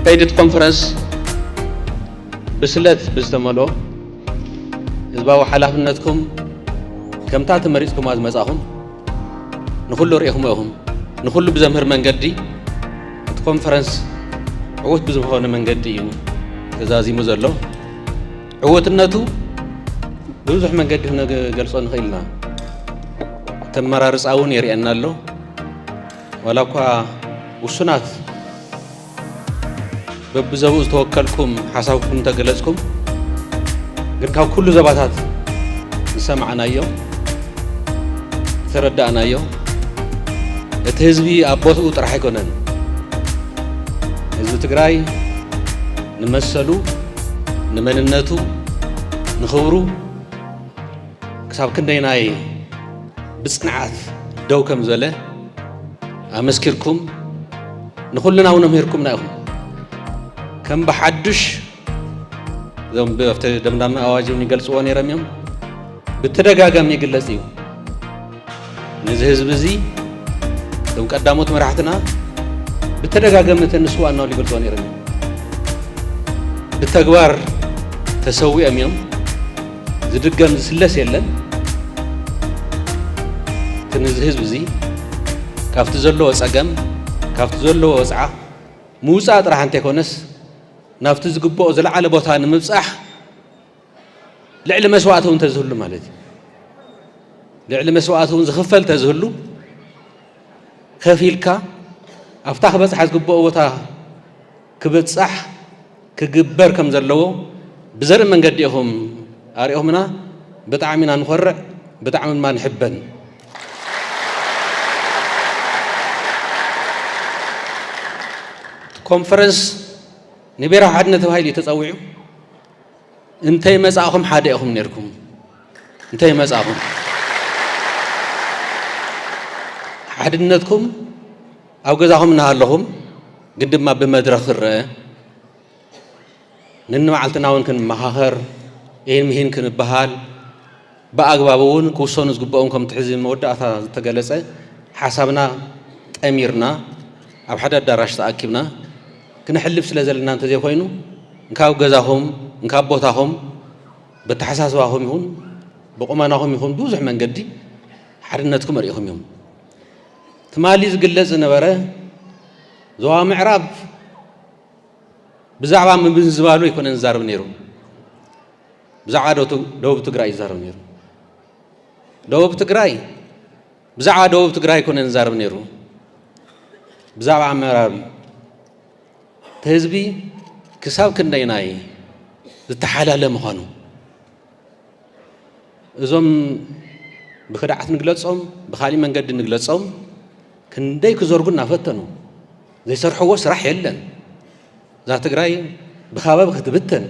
كيدت كونفرنس بسلت بستملو ህዝባዊ ሓላፍነትኩም ከምታ ተመሪጽኩም አዝመጻኹም ንኹሉ ርኢኹም ኢኹም ንኹሉ ብዘምህር መንገዲ እቲ ኮንፈረንስ ዕውት ብዝኾነ መንገዲ እዩ ተዛዚሙ ዘሎ ዕውትነቱ ብብዙሕ መንገዲ ገልጾ ንኽእልና ተመራርጻ እውን የርእየና ኣሎ ወላ እኳ ውሱናት በብዘብኡ ዝተወከልኩም ሓሳብኩም ተገለጽኩም ግን ካብ ኩሉ ዘባታት ንሰማዕናዮ ተረዳእናዮ እቲ ህዝቢ ኣቦትኡ ጥራሕ ኣይኮነን ህዝቢ ትግራይ ንመሰሉ ንመንነቱ ንኽብሩ ክሳብ ክንደይናይ ብጽንዓት ደው ከም ዘለ ኣመስኪርኩም ንኹልና እውን ኣምሂርኩምና ኢኹም ከም ብሓድሽ ዞም በፍተ ደምዳም አዋጅውን ይገልጽዎ ነይሮም እዮም ብተደጋጋሚ ይግለጽ እዩ ነዚ ህዝብ እዚ ዞም ቀዳሞት መራሕትና ብተደጋጋሚ ተንስዋ ነው ሊገልጽዎ ነይሮም ብተግባር ተሰዊኦም እዮም ዝድገም ዝስለስ የለን ነዚ ህዝብ እዚ ካብቲ ዘለዎ ጸገም ካብቲ ዘለዎ ወጽዓ ምውጻእ ጥራሕ እንተይኮነስ ናብቲ ዝግብኦ ዝለዓለ ቦታ ንምብጻሕ ልዕሊ መስዋዕት እውን ተዝህሉ ማለት እዩ ልዕሊ መስዋዕት እውን ዝኽፈል ተዝህሉ ከፊልካ ኣብታ ክበጽሕ ዝግብኦ ቦታ ክብጻሕ ክግበር ከም ዘለዎ ብዘርኢ መንገዲ ኢኹም ኣርእኹምና ብጣዕሚ ኢና ንኾርዕ ብጣዕሚ ድማ ንሕበን ኮንፈረንስ ንብሔራዊ ሓድነት ተባሂሉ ተጸዊዑ እንተይ መጻእኹም ሓደ ኢኹም ነርኩም እንተይ መጻእኹም ሓድነትኩም ኣብ ገዛኹም እናሃለኹም ግን ድማ ብመድረኽ ክርአ ንንመዓልትና እውን ክንመኻኸር ይህን ክንበሃል ብኣግባብ እውን ክውሰኑ ዝግብኦም ከም ትሕዚ መወዳእታ ዝተገለጸ ሓሳብና ጠሚርና ኣብ ሓደ ኣዳራሽ ተኣኪብና ክንሕልፍ ስለ ዘለና እንተ ዘይኮይኑ እንካብ ገዛኹም እንካብ ቦታኹም በተሓሳስባኹም ይኹን ብቁመናኹም ይኹን ብዙሕ መንገዲ ሓድነትኩም ርኢኹም እዮም ትማሊ ዝግለጽ ነበረ ዞባ ምዕራብ ብዛዕባ ምብዝባሉ ይኮነ ዝዛረብ ነይሩ ብዛዕባ ደቡብ ትግራይ ይዛረብ ነይሩ ደቡብ ትግራይ ብዛዕባ ደቡብ ትግራይ ይኮነ ዝዛረብ ነይሩ ብዛዕባ ምዕራብ ህዝቢ ክሳብ ክንደይናይ ዝተሓላለ ምዃኑ እዞም ብኽዳዓት ንግለጾም ብኻሊእ መንገዲ ንግለጾም ክንደይ ክዘርጉ እናፈተኑ ዘይሰርሕዎ ስራሕ የለን እዛ ትግራይ ብኻባብ ክትብተን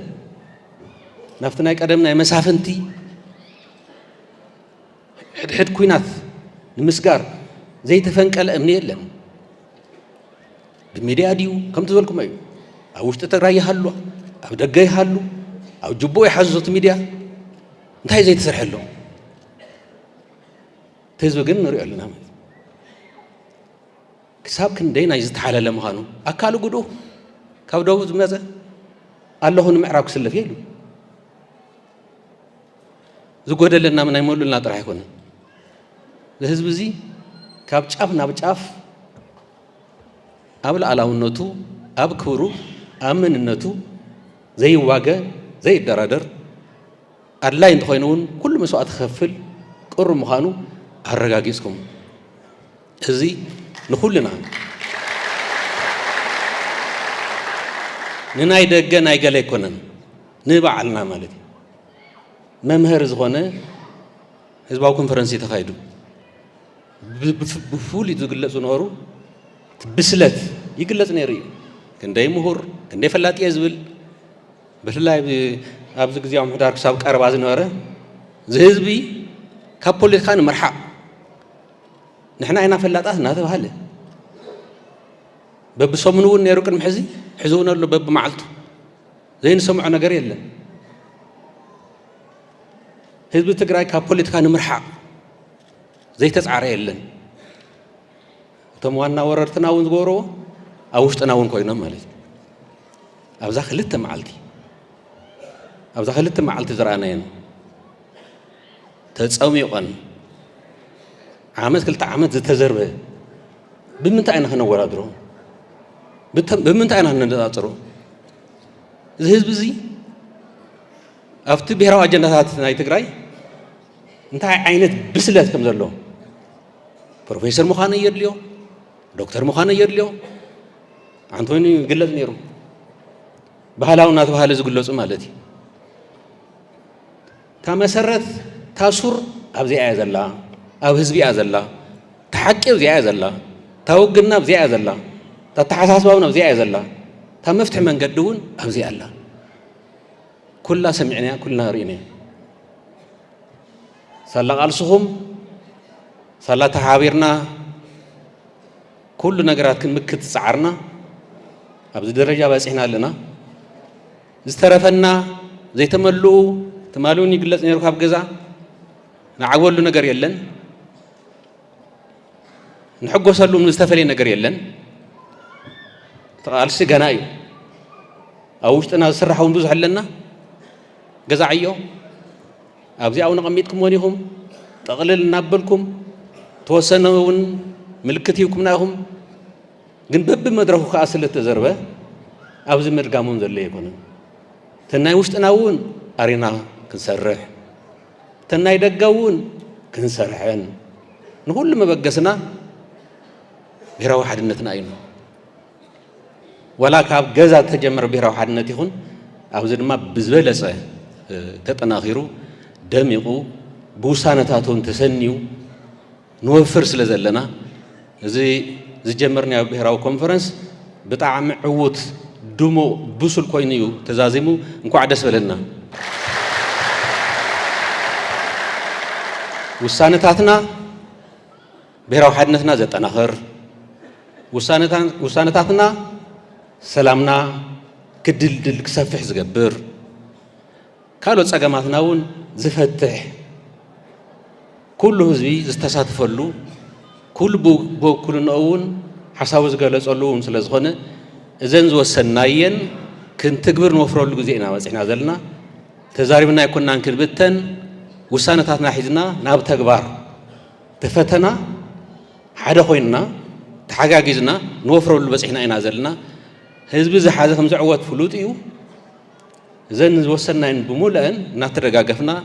ናብቲ ናይ ቀደም ናይ መሳፍንቲ ሕድሕድ ኩናት ንምስጋር ዘይተፈንቀለ እምኒ የለን ብሚድያ ድዩ ከምቲ ዝበልኩም እዩ ኣብ ውሽጢ ትግራይ ይሃሉ ኣብ ደገ ይሃሉ ኣብ ጅቡእ ይሓዙት ሚድያ እንታይ ዘይተሰርሐ ኣሎ እቲ ህዝቢ ግን ንሪኦ ኣለና ክሳብ ክንደይ ናይ ዝተሓለለ ምዃኑ ኣካሉ ጉዱእ ካብ ደቡብ ዝመፀ ኣለኹ ንምዕራብ ክስለፍ የሉ ዝጎደለና ናይ መሉልና ጥራሕ ኣይኮነን ህዝቢ እዚ ካብ ጫፍ ናብ ጫፍ ኣብ ላዕላውነቱ ኣብ ክብሩ ኣብ መንነቱ ዘይዋገ ዘይደራደር ኣድላይ እንተኾይኑ እውን ኩሉ መስዋዕት ክኸፍል ቅሩ ምዃኑ ኣረጋጊጽኩም እዚ ንኹልና ንናይ ደገ ናይ ገለ ኣይኮነን ንባዕልና ማለት እዩ መምሃሪ ዝኾነ ህዝባዊ ኮንፈረንስ ተኻይዱ ብፍሉይ ዝግለጹ ነበሩ ብስለት ይግለጽ ነይሩ እዩ ክንደይ ምሁር ክንደይ ፈላጥ እየ ዝብል ብፍላይ ኣብዚ ግዜያዊ ምሕዳር ክሳብ ቀረባ ዝነበረ ዝህዝቢ ካብ ፖለቲካ ንምርሓቕ ንሕና ኢና ፈላጣት እናተባሃለ በብሰሙን እውን ነይሩ ቅድሚ ሕዚ ሕዚ እውን ኣሎ በብመዓልቱ ዘይንሰምዖ ነገር የለን ህዝቢ ትግራይ ካብ ፖለቲካ ንምርሓቕ ዘይተጻዕረ የለን እቶም ዋና ወረርትና እውን ዝገብርዎ ኣብ ውሽጥና እውን ኮይኖም ማለት እዩ أبزا خلت معلتي زرعناين تتصومي قن عامت كلت عامت زتزربه بمنت أنا هنورا درو بمنت أنا هنناطرو الحزب زي أفتي بهراو أجندات ناي تግራይ እንታይ ዓይነት ብስለት ከም ዘሎ ፕሮፌሰር ምዃነ የድልዮ ዶክተር ምዃነ የድልዮ አንቶኒ ግለጽ ነይሩ ባህላው እናተባሃለ ዝግለጹ ማለት እዩ ተመሰረት ታሱር ኣብዚኣ ዘላ ኣብ ህዝቢኣ ዘላ ተሐቂ ኣብዚኣ ዘላ ተውግና ኣብዚኣ ዘላ ተተሓሳስባውን ኣብዚኣ ዘላ ተመፍትሕ መንገዲ እውን ኣብዚኣ ኣላ ኩላ ሰሚዕና ኩልና ርኢና سلا قالسهم سلا تحابيرنا كل نجارات كن مكت سعرنا أبز درجة بس إحنا لنا استرفنا زي تملون يجلس نروح بجزا نعقول له نجار يلن نحق وصلوا من استفلي نجار يلن قال سجنايو أوشتنا سرحون بوز حلنا جزا عيو أبزي أو نقميتكم ونيهم تقلل نابلكم توسنون ملكتيكم ناهم جن بب مدرخو خاصل التزربة أبزي مرقامون ذلي يكونن تناي وشتناون أرينا كنسرح تناي دقاون كنسرحن نقول لما بقسنا بيرا واحد نتنا أينو ولا كاب جزا تجمر بيرا واحد نتيهون أبزي ما بزبلسه تتناخيرو دميقو بوسانتاتون تسنيو نوفر سلازلنا زي جمرنا بهراو كونفرنس بطعم عوت دمو بوسل كوينيو تزازيمو انكو عدس بلنا وسانتاتنا بهراو حدنتنا زتناخر وسانتاتنا سلامنا كدلدل كسفح زقبر كالو تصقماتنا ون زفتح كل هزبي زتساتفلو كل كل نقون حساب زغلصلوم سلازخونه اذن زوسناين كنتغبر نوفرلو غزينا وصحنا زلنا تزاربنا يكوننا كنبتن وسانتاتنا حيزنا ناب تغبار تفتنا حدا خوينا تحقاقيزنا نوفرلو بصحنا اينا زلنا حزب زي حاجه كم زعوت فلوط يو زين وصلنا بمولئن نترجاجفنا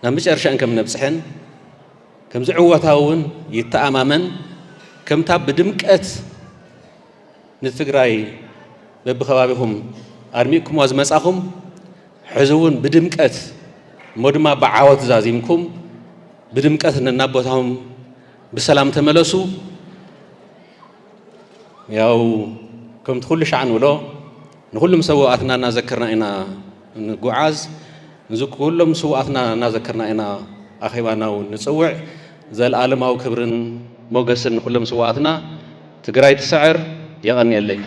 نمشي أرشان كم نبصحن كم زعوتاون يتأممن كم تاب بدمكت نتفقراي ببخوابهم أرميكم وازمساهم حزون بدمكت مدما بعوات زازيمكم بدمكت ننبوتهم بسلام تملسوا ياو كم تخلش عن ولا نقولهم سوءاتنا نذكرنا إنا نجوعز نزك كلهم سوءاتنا نذكرنا إنا أخيوانا ونسوع زي العالم أو كبرن موجسن كلهم سوءاتنا تقرأي السعر يغني الليل